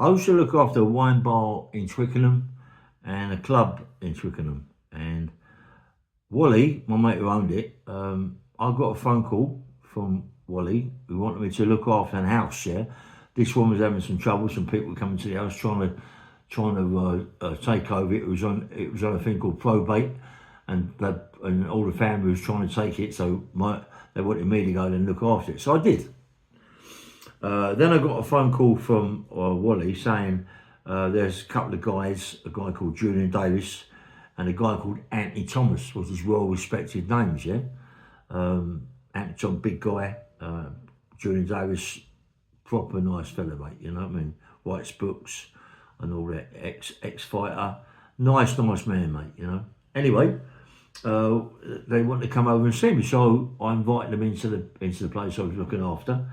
I used to look after a wine bar in Twickenham and a club in Twickenham. And Wally, my mate who owned it, I got a phone call from Wally who wanted me to look after an house. Yeah, this one was having some trouble. Some people coming to the house trying to take over. It was on a thing called probate, and all the family was trying to take it. So they wanted me to go and look after it. So I did. Then I got a phone call from Wally saying there's a couple of guys, a guy called Julian Davis and a guy called Anthony Thomas, was his well-respected names, yeah? Anthony Thomas, big guy, Julian Davis, proper nice fella, mate, you know what I mean? Writes books and all that, ex-fighter, nice man, mate, you know? Anyway, they wanted to come over and see me, so I invited them into the place I was looking after,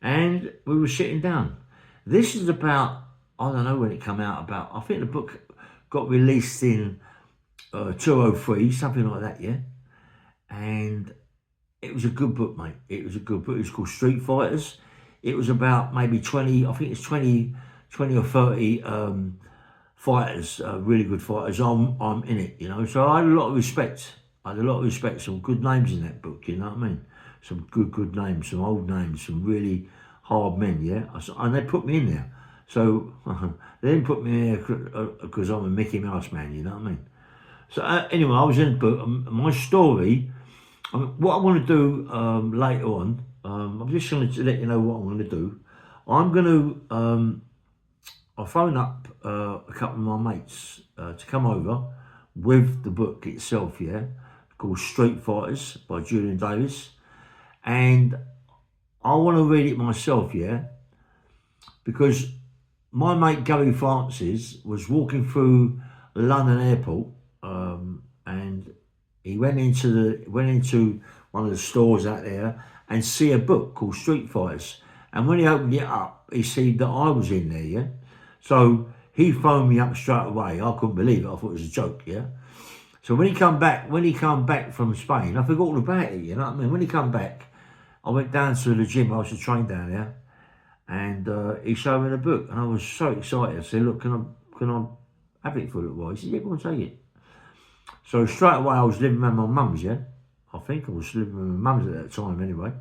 and we were sitting down. This is about, I don't know when it came out, about, I think the book got released in 203, something like that, yeah? And it was a good book, mate. It was a good book. It was called Street Fighters. It was about maybe 20, I think it's 20 or 30 fighters, really good fighters. I'm in it, you know? So I had a lot of respect. Some good names in that book, you know what I mean? Some good names, some old names, some really hard men, yeah? And they put me in there. So they didn't put me in there because I'm a Mickey Mouse man, you know what I mean? So anyway, I was in the book. My story, what I want to do later on, I'm just going to let you know what I'm going to do. I'm going to, I'll phone up a couple of my mates to come over with the book itself, yeah, called Street Fighters by Julian Davis. And I want to read it myself, yeah, because my mate Gary Francis was walking through London Airport, and he went into one of the stores out there and see a book called Street Fighters. And when he opened it up, he see that I was in there, yeah. So he phoned me up straight away. I couldn't believe it. I thought it was a joke, yeah. So when he come back from Spain, I forgot all about it, you know what I mean? When he come back, I went down to the gym. I was to train down there, and he showed me the book, and I was so excited. I said, "Look, can I have it for a little while?" He said, "Yeah, go and take it." So straight away, I was living with my mum's, yeah? I think I was living with my mum's at that time anyway.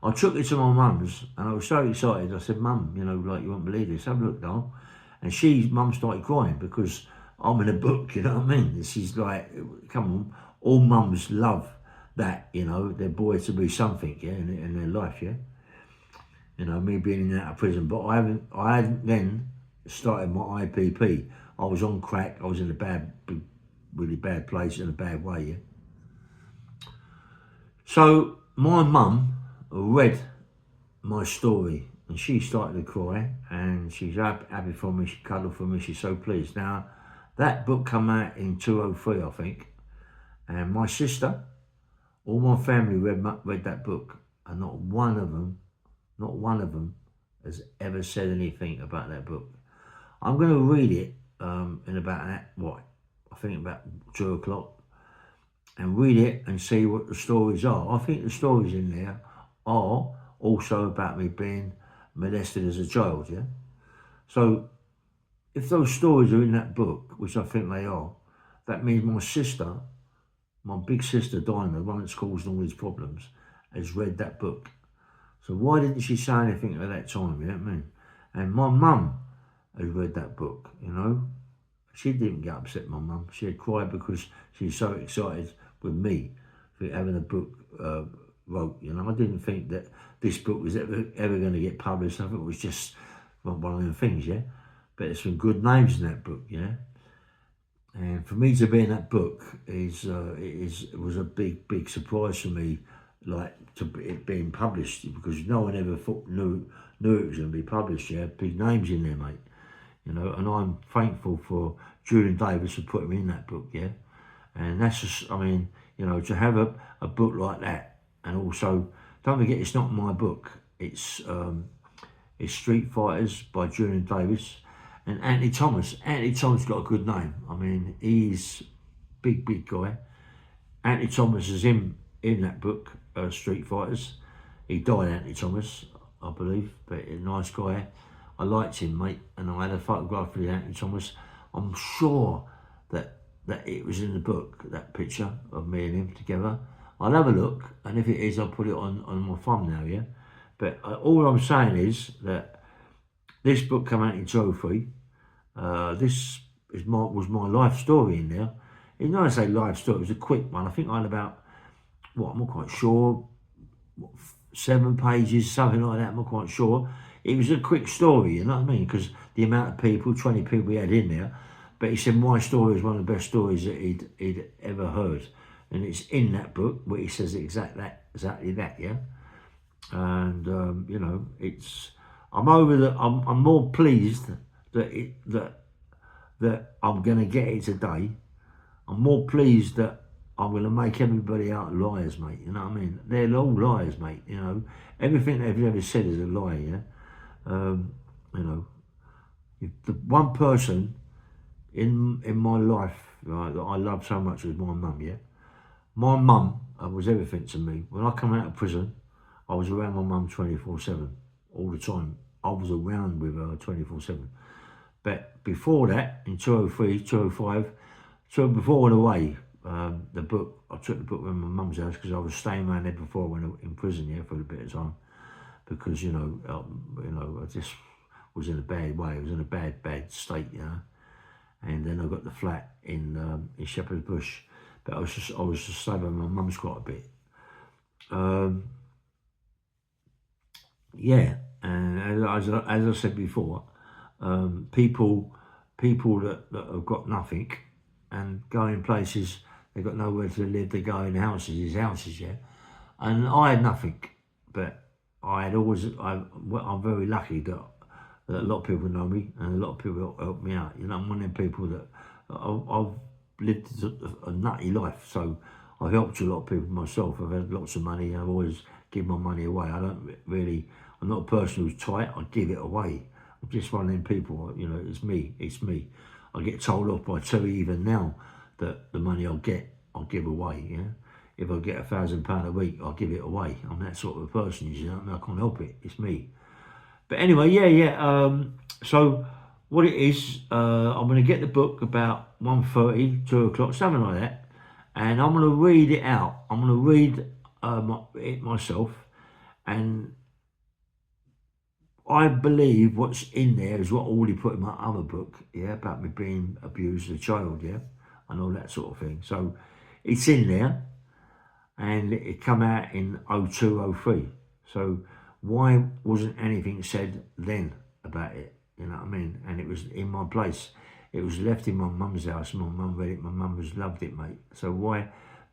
I took it to my mum's and I was so excited. I said, "Mum, you know, like, you won't believe this. Have a look, doll." And mum started crying because I'm in a book, you know what I mean? And she's like, come on, all mums love that, you know, their boy to be something, yeah, in their life, yeah? You know, me being in and out of prison. But I hadn't then started my IPP. I was on crack. I was in a really bad place in a bad way, yeah? So my mum read my story and she started to cry and she's happy for me, she cuddled for me, she's so pleased. Now, that book came out in 203, I think, and my sister, all my family read that book, and not one of them has ever said anything about that book. I'm going to read it in about, I think about 2 o'clock, and read it and see what the stories are. I think the stories in there are also about me being molested as a child, yeah? So if those stories are in that book, which I think they are, that means my big sister Dinah, the one that's caused all these problems, has read that book. So why didn't she say anything at that time, you know what I mean? And my mum has read that book, you know? She didn't get upset, my mum. She had cried because she's so excited with me for having a book wrote, you know? I didn't think that this book was ever going to get published. I thought it was just one of them things, yeah? But there's some good names in that book, yeah? And for me to be in that book it was a big surprise for me, like, it being published, because no one ever knew it was going to be published, yeah? Big names in there, mate. You know, and I'm thankful for Julian Davis for putting me in that book, yeah? And that's just, I mean, you know, to have a book like that, and also, don't forget, it's not my book. It's Street Fighters by Julian Davis and Anthony Thomas. Anthony Thomas got a good name. I mean, he's big guy. Anthony Thomas is in that book, Street Fighters. He died, Anthony Thomas, I believe, but a nice guy. I liked him, mate, and I had a photograph of Anthony Thomas. I'm sure that it was in the book, that picture of me and him together. I'll have a look, and if it is, I'll put it on my thumbnail, yeah? But all I'm saying is that this book came out in 2003. This was my life story in there. It's not to say life story, it was a quick one. I think I had about, I'm not quite sure, 7 pages, something like that, I'm not quite sure. It was a quick story, you know what I mean? Because the amount of people, 20 people he had in there, but he said my story was one of the best stories that he'd ever heard. And it's in that book where he says exactly that, yeah? And, you know, I'm more pleased that I'm going to get it today. I'm more pleased that I'm going to make everybody out liars, mate. You know what I mean? They're all liars, mate. You know, everything they've ever said is a lie, yeah? You know, the one person in my life, right, that I love so much was my mum, yeah? My mum was everything to me. When I come out of prison, I was around my mum 24/7, all the time. I was around with her 24/7. But before that, in 2003, 2005, so before I went away, the book, I took the book from my mum's house because I was staying around there before I went in prison, yeah, for a bit of time. Because, you know, I just was in a bad way. I was in a bad state, you know. And then I got the flat in Shepherd's Bush. But I was just staying with my mum's quite a bit. Yeah, and as I said before, people that have got nothing and go in places, they've got nowhere to live, they go in houses, yeah. And I had nothing, but I'm very lucky that a lot of people know me and a lot of people help me out. You know, I'm one of them people that I've lived a nutty life, so I've helped a lot of people myself. I've had lots of money. I've always given my money away. I'm not a person who's tight. I give it away. I'm just one of them people. You know, it's me. I get told off by Terry even now that the money I'll give away. Yeah, if I get £1,000 a week, I'll give it away. I'm that sort of a person. You know, I can't help it. It's me. But anyway, yeah. So what it is, I'm going to get the book about 1:30, 2 o'clock, something like that, and I'm going to read it out. I'm going to read it myself, and I believe what's in there is what I already put in my other book, yeah, about me being abused as a child, yeah, and all that sort of thing. So it's in there, and it come out in 0203. So why wasn't anything said then about it? You know what I mean? And it was in my place. It was left in my mum's house. My mum read it. My mum loved it, mate. So why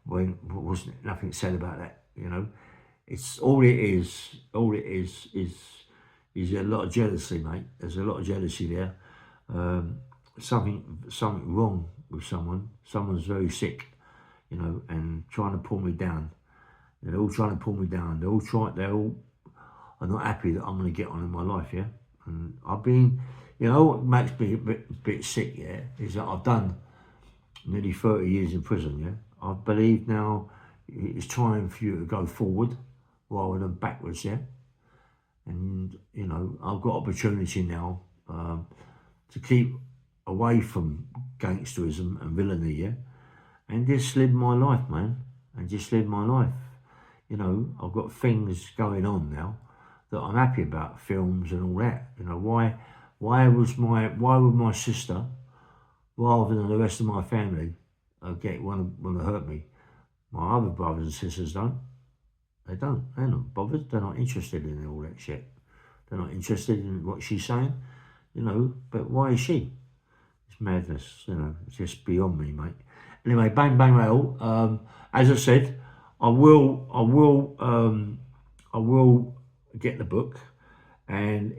wasn't nothing said about that? You know, it's all it is. All it is a lot of jealousy, mate. There's a lot of jealousy there. Something wrong with someone. Someone's very sick, you know, and trying to pull me down. They're all trying to pull me down. They're all are not happy that I'm going to get on in my life, yeah. And I've been, you know, what makes me a bit sick, yeah, is that I've done nearly 30 years in prison, yeah. I believe now it's time for you to go forward rather than backwards, yeah. And, you know, I've got opportunity now to keep away from gangsterism and villainy, yeah, and just live my life, man, and just live my life. You know, I've got things going on now that I'm happy about, films and all that. You know, why would my sister, rather than the rest of my family, want to hurt me? My other brothers and sisters don't. They're not bothered. They're not interested in all that shit. They're not interested in what she's saying, you know. But why is she? It's madness, you know. It's just beyond me, mate. Anyway, bang bang rail. As I said, I will get the book, and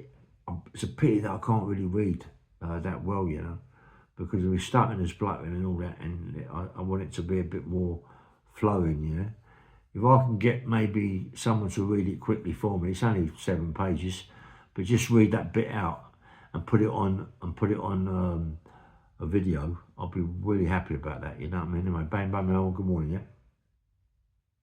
it's a pity that I can't really read that well, you know, because we're starting as bluttering and all that, and I want it to be a bit more flowing, you know. If I can get maybe someone to read it quickly for me, it's only 7 pages, but just read that bit out and put it on a video, I'll be really happy about that, you know what I mean? Anyway, bang, bang, good morning, yeah?